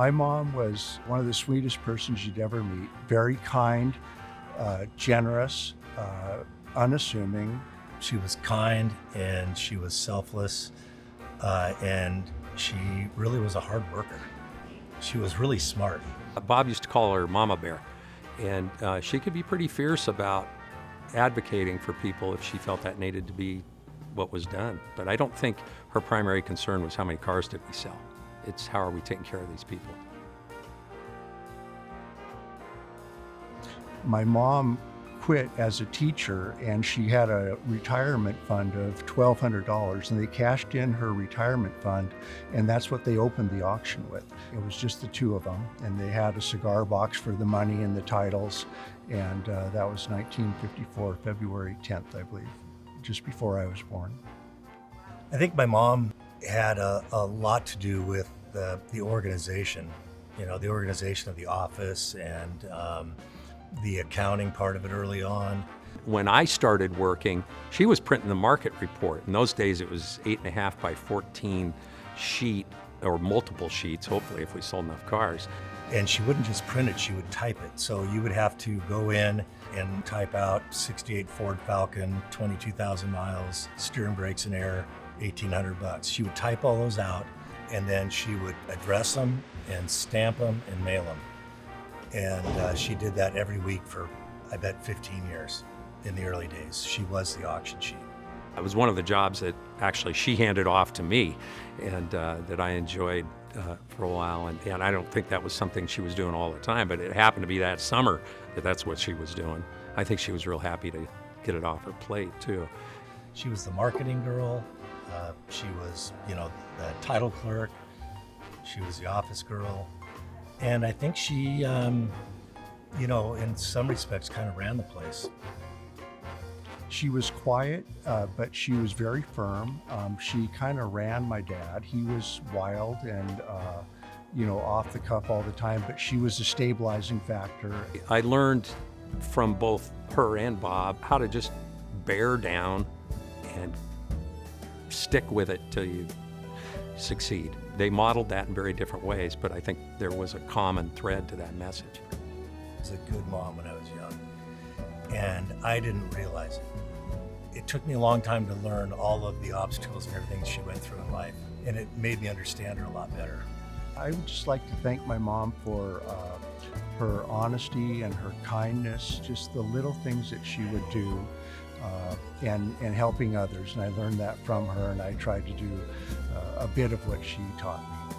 My mom was one of the sweetest persons you'd ever meet. Very kind, generous, unassuming. She was kind and she was selfless, and she really was a hard worker. She was really smart. Bob used to call her Mama Bear, and she could be pretty fierce about advocating for people if she felt that needed to be what was done. But I don't think her primary concern was how many cars did we sell. It's how are we taking care of these people. My mom quit as a teacher, and she had a retirement fund of $1,200, and they cashed in her retirement fund, and that's what they opened the auction with. It was just the two of them, and they had a cigar box for the money and the titles, and that was 1954, February 10th, I believe, just before I was born. I think my mom had a lot to do with the organization, the organization of the office and the accounting part of it early on. When I started working, she was printing the market report. In those days, it was 8.5 by 14 sheet, or multiple sheets, hopefully, if we sold enough cars. And she wouldn't just print it, she would type it. So you would have to go in and type out 68 Ford Falcon, 22,000 miles, steering brakes and air, $1,800. She would type all those out, and then she would address them and stamp them and mail them. And she did that every week for, I bet, 15 years in the early days. She was the auction sheet. It was one of the jobs that actually she handed off to me, and that I enjoyed for a while. And I don't think that was something she was doing all the time, but it happened to be that summer that that's what she was doing. I think she was real happy to get it off her plate, too. She was the marketing girl. She was, the title clerk. She was the office girl. And I think she, in some respects kind of ran the place. She was quiet, but she was very firm. She kind of ran my dad. He was wild and, off the cuff all the time, but she was a stabilizing factor. I learned from both her and Bob how to just bear down and stick with it till you succeed. They modeled that in very different ways, but I think there was a common thread to that message. I was a good mom when I was young, and I didn't realize it. It took me a long time to learn all of the obstacles and everything she went through in life, and it made me understand her a lot better. I would just like to thank my mom for her honesty and her kindness, just the little things that she would do, and helping others. And I learned that from her, and I tried to do a bit of what she taught me.